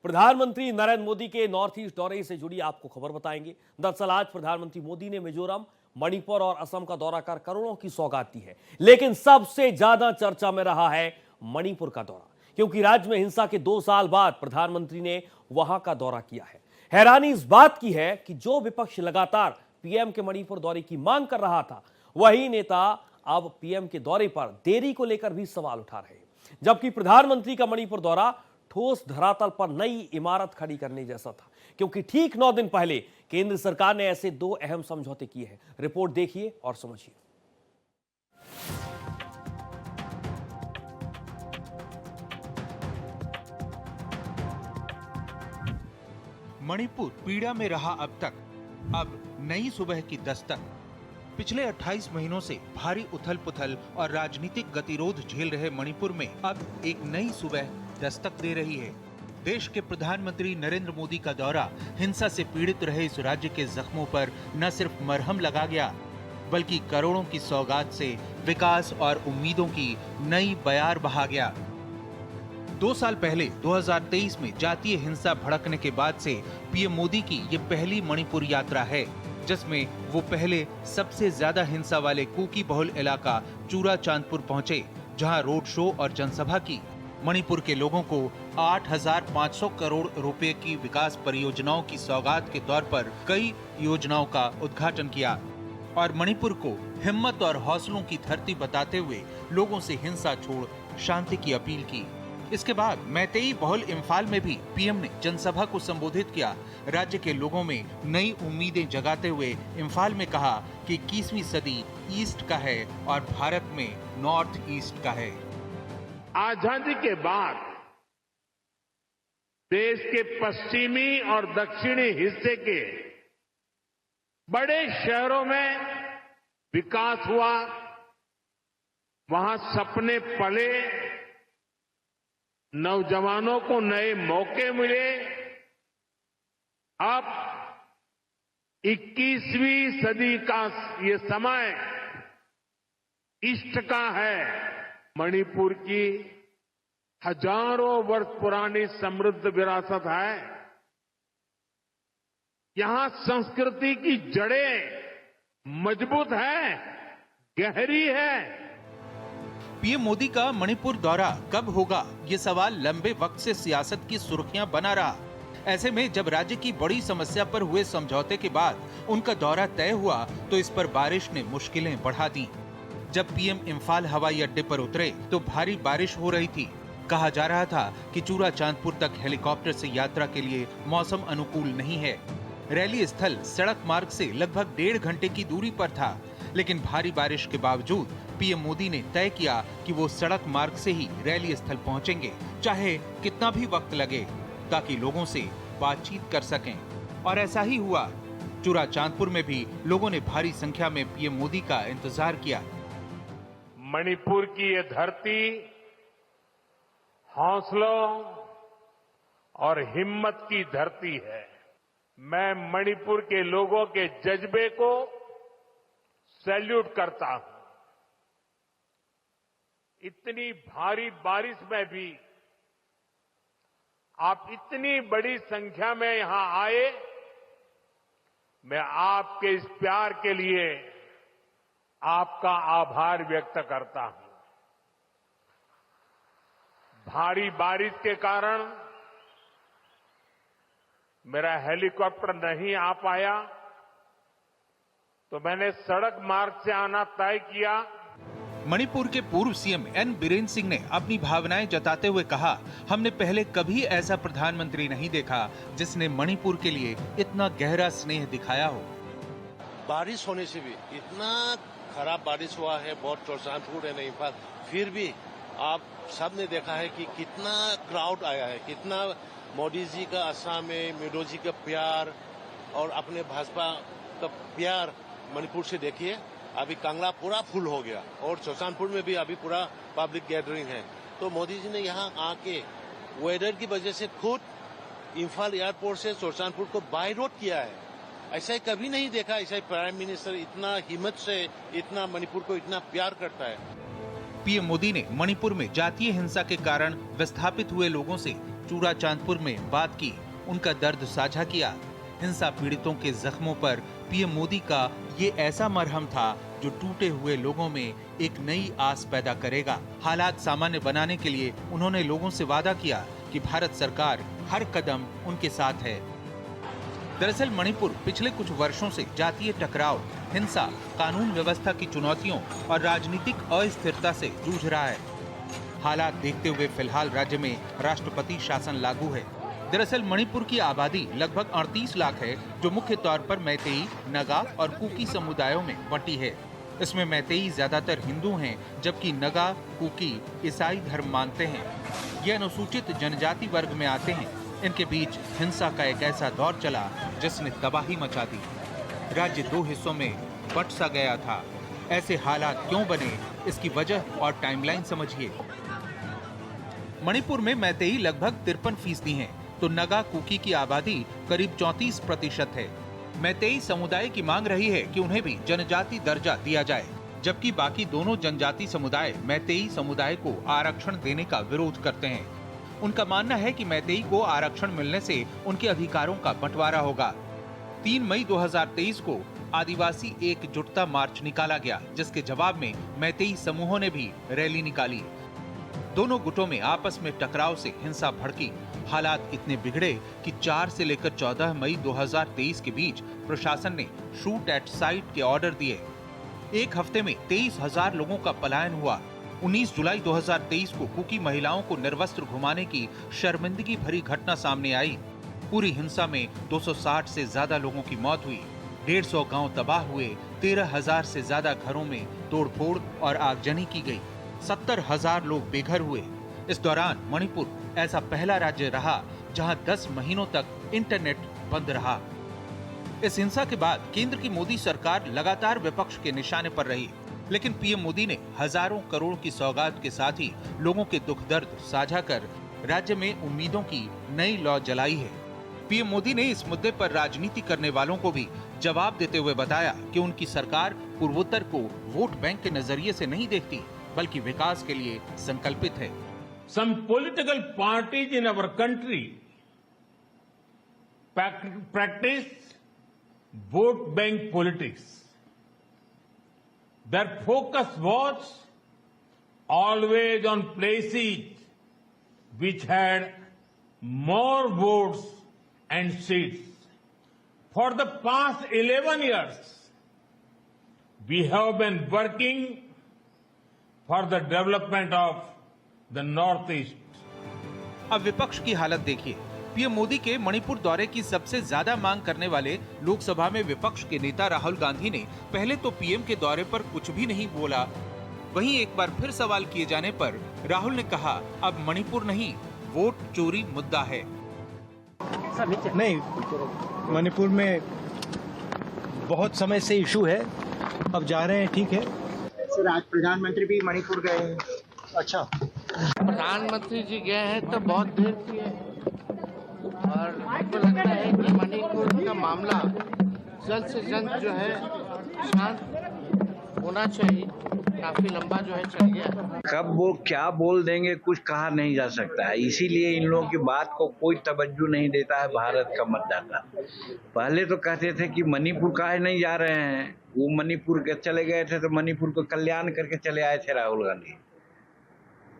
प्रधानमंत्री नरेंद्र मोदी के north east दौरे से जुड़ी आपको खबर बताएंगे। दरअसल आज प्रधानमंत्री मोदी ने मिजोरम, मणिपुर और असम का दौरा कर करोड़ों की सौगात दी है, लेकिन सबसे ज्यादा चर्चा में रहा है मणिपुर का दौरा, क्योंकि राज्य में हिंसा के 2 साल बाद प्रधानमंत्री ने वहां का दौरा किया है। हैरानी इस बात की है कि जो विपक्ष लगातार पीएम के मणिपुर दौरे की मांग कर रहा था, वही नेता अब पीएम के दौरे पर देरी को लेकर भी सवाल उठा रहे हैं, जबकि प्रधानमंत्री का मणिपुर दौरा ठोस धरातल पर नई इमारत खड़ी करने जैसा था, क्योंकि ठीक 9 दिन पहले केंद्र सरकार ने ऐसे 2 अहम समझौते किए हैं। रिपोर्ट देखिए और समझिए। मणिपुर पीड़ा में रहा अब नई सुबह की दस्तक। पिछले 28 महीनों से भारी उथल पुथल और राजनीतिक गतिरोध झेल रहे मणिपुर में अब एक नई सुबह दस्तक दे रही है। देश के प्रधानमंत्री नरेंद्र मोदी का दौरा हिंसा से पीड़ित रहे इस राज्य के जख्मों पर न सिर्फ मरहम लगा गया, बल्कि करोड़ों की सौगात से विकास और उम्मीदों की नई बयार बहा गया। 2 साल पहले 2023 में जातीय हिंसा भड़कने के बाद से पीएम मोदी की ये पहली मणिपुर यात्रा है, जिसमें वो पहले सबसे ज्यादा हिंसा वाले कुकी बहुल इलाका चूरा चांदपुर पहुंचे, जहां रोड शो और जनसभा की। मणिपुर के लोगों को 8,500 करोड़ रुपए की विकास परियोजनाओं की सौगात के तौर पर कई योजनाओं का उद्घाटन किया और मणिपुर को हिम्मत और हौसलों की धरती बताते हुए लोगों से हिंसा छोड़ शांति की अपील की। इसके बाद मैतेई बहुल इम्फाल में भी पीएम ने जनसभा को संबोधित किया। राज्य के लोगों में नई उम्मीदें जगाते हुए इम्फाल में कहा कि 21वीं सदी ईस्ट का है और भारत में नॉर्थ ईस्ट का है। आजादी के बाद देश के पश्चिमी और दक्षिणी हिस्से के बड़े शहरों में विकास हुआ, वहां सपने पले, नौजवानों को नए मौके मिले। अब 21वीं सदी का ये समय ईस्ट का है। मणिपुर की हजारों वर्ष पुरानी समृद्ध विरासत है। यहां संस्कृति की जड़ें मजबूत है, गहरी है। पीएम मोदी का मणिपुर दौरा कब होगा, ये सवाल लंबे वक्त से सियासत की सुर्खियां बना रहा। ऐसे में जब राज्य की बड़ी समस्या पर हुए समझौते के बाद उनका दौरा तय हुआ, तो इस पर बारिश ने मुश्किलें बढ़ा दी। जब पीएम इम्फाल हवाई अड्डे पर उतरे तो भारी बारिश हो रही थी। कहा जा रहा था कि चूरा चांदपुर तक हेलीकॉप्टर से यात्रा के लिए मौसम अनुकूल नहीं है। रैली स्थल सड़क मार्ग से लगभग 1.5 घंटे की दूरी पर था, लेकिन भारी बारिश के बावजूद पीएम मोदी ने तय किया कि वो सड़क मार्ग से ही रैली स्थल पहुंचेंगे, चाहे कितना भी वक्त लगे, ताकि लोगों से बातचीत कर सकें। और ऐसा ही हुआ। चूरा चांदपुर में भी लोगों ने भारी संख्या में पीएम मोदी का इंतजार किया। मणिपुर की ये धरती हौसलों और हिम्मत की धरती है। मैं मणिपुर के लोगों के जज्बे को सैल्यूट करता हूं। इतनी भारी बारिश में भी आप इतनी बड़ी संख्या में यहां आए, मैं आपके इस प्यार के लिए आपका आभार व्यक्त करता हूं। भारी बारिश के कारण मेरा हेलीकॉप्टर नहीं आ पाया, तो मैंने सड़क मार्ग से आना तय किया। मणिपुर के पूर्व सीएम एन बीरेन सिंह ने अपनी भावनाएं जताते हुए कहा, हमने पहले कभी ऐसा प्रधानमंत्री नहीं देखा जिसने मणिपुर के लिए इतना गहरा स्नेह दिखाया हो। बारिश होने से भी इतना खराब बारिश हुआ है, बहुत चौसानपुर है नहीं, पर फिर भी आप सबने देखा है कि कितना क्राउड आया है, कितना मोदी जी का असम में मोदी जी का प्यार और अपने भाजपा का प्यार मणिपुर से देखिए। अभी कांगड़ा पूरा फुल हो गया और चौसानपुर में भी अभी पूरा पब्लिक गैदरिंग है। तो मोदी जी ने यहाँ आके वेदर की वजह से खुद इम्फाल एयरपोर्ट से चौसानपुर को बाय रोड किया है। ऐसा कभी नहीं देखा, ऐसा प्राइम मिनिस्टर इतना हिम्मत से इतना मणिपुर को इतना प्यार करता है। पीएम मोदी ने मणिपुर में जातीय हिंसा के कारण विस्थापित हुए लोगों से चूड़ाचांदपुर में बात की, उनका दर्द साझा किया। हिंसा पीड़ितों के जख्मों पर पीएम मोदी का ये ऐसा मरहम था जो टूटे हुए लोगों में एक नई आस पैदा करेगा। हालात सामान्य बनाने के लिए उन्होंने लोगों से वादा किया कि भारत सरकार हर कदम उनके साथ है। दरअसल मणिपुर पिछले कुछ वर्षों से जातीय टकराव, हिंसा, कानून व्यवस्था की चुनौतियों और राजनीतिक अस्थिरता से जूझ रहा है। हालात देखते हुए फिलहाल राज्य में राष्ट्रपति शासन लागू है। दरअसल मणिपुर की आबादी लगभग 38 लाख है, जो मुख्य तौर पर मैतेई, नगा और कुकी समुदायों में बंटी है। इसमें मैतेई ज्यादातर हिंदू हैं, जबकि नगा, कुकी ईसाई धर्म मानते हैं। ये अनुसूचित जनजाति वर्ग में आते हैं। इनके बीच हिंसा का एक ऐसा दौर चला जिसने तबाही मचा दी। राज्य 2 हिस्सों में बंट सा गया था। ऐसे हालात क्यों बने, इसकी वजह और टाइमलाइन समझिए। मणिपुर में मैतेई लगभग 53% हैं, तो नगा कुकी की आबादी करीब 34% है। मैतेई समुदाय की मांग रही है कि उन्हें भी जनजाति दर्जा दिया जाए, जबकि बाकी दोनों जनजाति समुदाय मैतेई समुदाय को आरक्षण देने का विरोध करते हैं। उनका मानना है कि मैतेई को आरक्षण मिलने से उनके अधिकारों का बंटवारा होगा। 3 मई 2023 को आदिवासी एकजुटता मार्च निकाला गया, जिसके जवाब में मैतेई समूहों ने भी रैली निकाली। दोनों गुटों में आपस में टकराव से हिंसा भड़की। हालात इतने बिगड़े कि 4 से लेकर 14 मई 2023 के बीच प्रशासन ने शूट एट साइट के ऑर्डर दिए। एक हफ्ते में 23,000 लोगों का पलायन हुआ। 19 जुलाई 2023 को कुकी महिलाओं को निर्वस्त्र घुमाने की शर्मिंदगी भरी घटना सामने आई। पूरी हिंसा में 260 से ज्यादा लोगों की मौत हुई। 150 गांव तबाह हुए। 13,000 से ज्यादा घरों में तोड़फोड़ और आगजनी की गई। 70,000 लोग बेघर हुए। इस दौरान मणिपुर ऐसा पहला राज्य रहा जहां 10 महीनों तक इंटरनेट बंद रहा। इस हिंसा के बाद केंद्र की मोदी सरकार लगातार विपक्ष के निशाने पर रही, लेकिन पीएम मोदी ने हजारों करोड़ की सौगात के साथ ही लोगों के दुख दर्द साझा कर राज्य में उम्मीदों की नई लौ जलाई है। पीएम मोदी ने इस मुद्दे पर राजनीति करने वालों को भी जवाब देते हुए बताया कि उनकी सरकार पूर्वोत्तर को वोट बैंक के नजरिए से नहीं देखती, बल्कि विकास के लिए संकल्पित है। Some political parties in our country practice vote bank politics. Their focus was always on places which had more votes and seats. For the past 11 years, we have been working for the development of the Northeast. अब विपक्ष की हालत देखिए। PM Modi के मणिपुर दौरे की सबसे ज्यादा मांग करने वाले लोकसभा में विपक्ष के नेता राहुल गांधी ने पहले तो पीएम के दौरे पर कुछ भी नहीं बोला। वहीं एक बार फिर सवाल किए जाने पर राहुल ने कहा, अब मणिपुर नहीं, वोट चोरी मुद्दा है। नहीं, मणिपुर में बहुत समय से इशू है, अब जा रहे हैं, ठीक है। सर, आज प्रधानमंत्री भी मणिपुर गए हैं। अच्छा, प्रधानमंत्री जी गए हैं तो बहुत देर की है, और हमको लगता है कि मणिपुर का मामला जल्द से जल्द जो है शांत होना चाहिए। काफी लंबा जो है चल गया। कब वो क्या बोल देंगे कुछ कहा नहीं जा सकता है, इसीलिए इन लोगों की बात को कोई तवज्जो नहीं देता है भारत का मतदाता। पहले तो कहते थे कि मणिपुर काहे नहीं जा रहे हैं, वो मणिपुर के चले गए थे तो मणिपुर को कल्याण करके चले आए थे राहुल गांधी,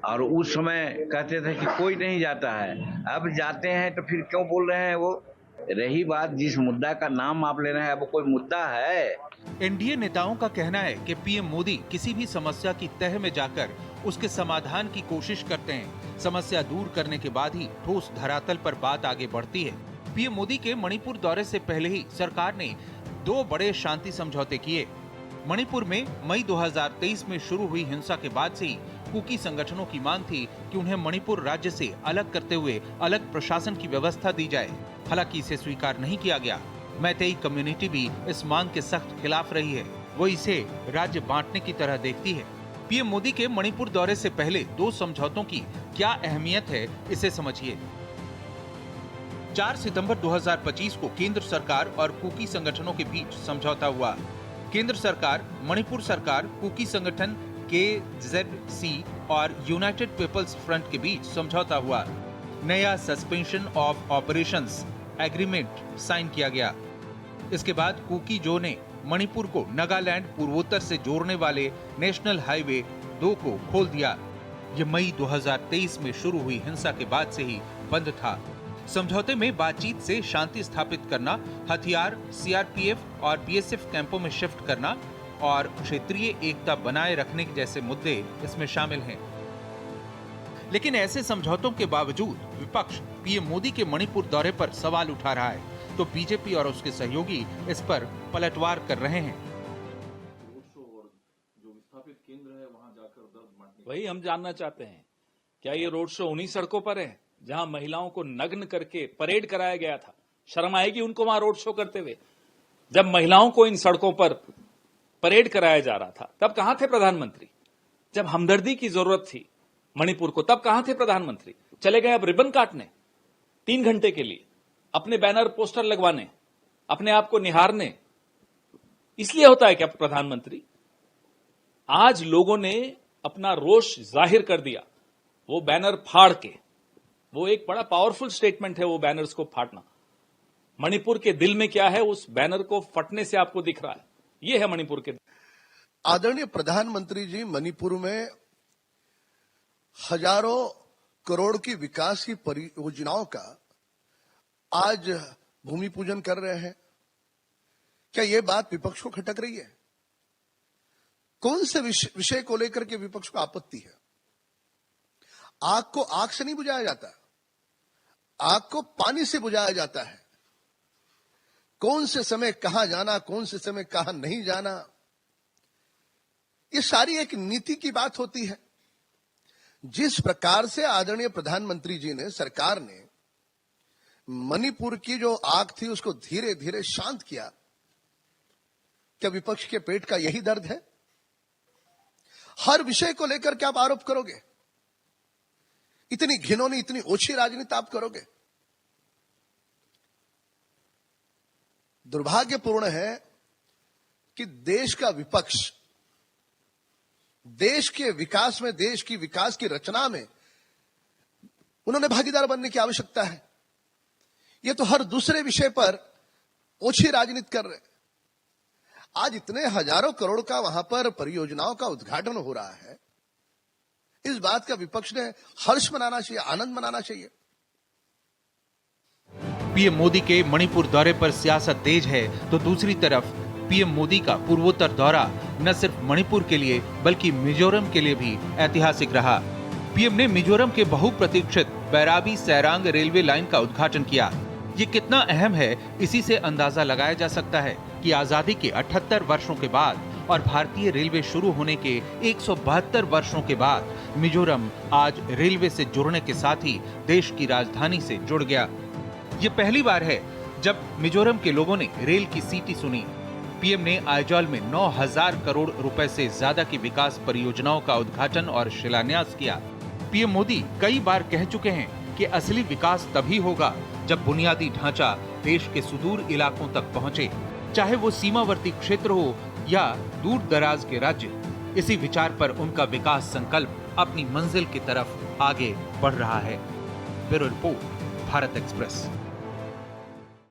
और उस समय कहते थे कि कोई नहीं जाता है। अब जाते हैं तो फिर क्यों बोल रहे हैं वो। रही बात जिस मुद्दा का नाम आप ले रहे हैं, अब कोई मुद्दा है? एनडीए नेताओं का कहना है कि पीएम मोदी किसी भी समस्या की तह में जाकर उसके समाधान की कोशिश करते हैं। समस्या दूर करने के बाद ही ठोस धरातल पर बात आगे बढ़ती है। पीएम मोदी के मणिपुर दौरे से पहले ही सरकार ने 2 बड़े शांति समझौते किए। मणिपुर में मई 2023 में शुरू हुई हिंसा के बाद से ही कुकी संगठनों की मांग थी कि उन्हें मणिपुर राज्य से अलग करते हुए अलग प्रशासन की व्यवस्था दी जाए। हालांकि इसे स्वीकार नहीं किया गया। मैतेई कम्युनिटी भी इस मांग के सख्त खिलाफ रही है। वो इसे राज्य बांटने की तरह देखती है। पीएम मोदी के मणिपुर दौरे से पहले 2 समझौतों की क्या अहमियत है, इसे समझिए। 4 सितंबर 2025 को केंद्र सरकार और कुकी संगठनों के बीच समझौता हुआ। केंद्र सरकार, मणिपुर सरकार, कुकी संगठन KZC और यूनाइटेड पीपल्स फ्रंट के बीच समझौता हुआ। नया suspension of operations agreement sign किया गया। इसके बाद कुकी जो ने मणिपुर को नागालैंड पूर्वोत्तर से जोड़ने वाले नेशनल हाईवे 2 को खोल दिया। ये मई 2023 में शुरू हुई हिंसा के बाद से ही बंद था। समझौते में बातचीत से शांति स्थापित करना, हथियार सीआरपीएफ और बीएसएफ कैंपों में शिफ्ट करना और क्षेत्रीय एकता बनाए रखने जैसे मुद्दे इसमें शामिल हैं। लेकिन ऐसे समझौतों के बावजूद विपक्ष पीएम मोदी के मणिपुर दौरे पर सवाल उठा रहा है, तो बीजेपी और उसके सहयोगी इस पर पलटवार कर रहे हैं। वही हम जानना चाहते हैं, क्या ये रोड शो उन्हीं सड़कों पर है जहां महिलाओं को नग्न करके परेड कराया गया था? शर्म आएगी उनको वहां रोड शो करते हुए। जब महिलाओं को इन सड़कों पर परेड कराया जा रहा था तब कहां थे प्रधानमंत्री? जब हमदर्दी की जरूरत थी मणिपुर को तब कहां थे प्रधानमंत्री? चले गए अब रिबन काटने 3 घंटे के लिए, अपने बैनर पोस्टर लगवाने, अपने आप को निहारने। इसलिए होता है क्या प्रधानमंत्री? आज लोगों ने अपना रोष जाहिर कर दिया वो बैनर फाड़ के। वो एक बड़ा पावरफुल स्टेटमेंट है वो बैनर्स को फाड़ना। मणिपुर के दिल में क्या है उस बैनर को फटने से आपको दिख रहा है। ये है मणिपुर के। आदरणीय प्रधानमंत्री जी मणिपुर में हजारों करोड़ की विकास की परियोजनाओं का आज भूमि पूजन कर रहे हैं। क्या यह बात विपक्ष को खटक रही है? कौन से विषय को लेकर के विपक्ष को आपत्ति है? आग को आग से नहीं बुझाया जाता, आग को पानी से बुझाया जाता है। कौन से समय कहां जाना, कौन से समय कहां नहीं जाना, ये सारी एक नीति की बात होती है। जिस प्रकार से आदरणीय प्रधानमंत्री जी ने, सरकार ने मणिपुर की जो आग थी उसको धीरे धीरे शांत किया, क्या विपक्ष के पेट का यही दर्द है? हर विषय को लेकर क्या आप आरोप करोगे? इतनी घिनौनी, इतनी ओछी राजनीति आप करोगे? दुर्भाग्यपूर्ण है कि देश का विपक्ष देश के विकास में, देश की विकास की रचना में उन्होंने भागीदार बनने की आवश्यकता है। ये तो हर दूसरे विषय पर ओछी राजनीति कर रहे। आज इतने हजारों करोड़ का वहां पर परियोजनाओं का उद्घाटन हो रहा है, इस बात का विपक्ष ने हर्ष मनाना चाहिए, आनंद मनाना चाहिए। पीएम मोदी के मणिपुर दौरे पर सियासत तेज है, तो दूसरी तरफ पीएम मोदी का पूर्वोत्तर दौरा न सिर्फ मणिपुर के लिए बल्कि मिजोरम के लिए भी ऐतिहासिक रहा। पीएम ने मिजोरम के बहुप्रतीक्षित बैराबी सैरांग रेलवे लाइन का उद्घाटन किया। ये कितना अहम है, इसी से अंदाजा लगाया जा सकता है कि आजादी के 78 वर्षों के बाद और भारतीय रेलवे शुरू होने के 172 वर्षों के बाद मिजोरम आज रेलवे से जुड़ने के साथ ही देश की राजधानी से जुड़ गया। ये पहली बार है जब मिजोरम के लोगों ने रेल की सीटी सुनी। पीएम ने आइजॉल में 9,000 करोड़ रुपए से ज्यादा की विकास परियोजनाओं का उद्घाटन और शिलान्यास किया। पीएम मोदी कई बार कह चुके हैं कि असली विकास तभी होगा जब बुनियादी ढांचा देश के सुदूर इलाकों तक पहुंचे, चाहे वो सीमावर्ती क्षेत्र हो या दूर दराज के राज्य। इसी विचार पर उनका विकास संकल्प अपनी मंजिल की तरफ आगे बढ़ रहा है। Bureau report, Bharat express.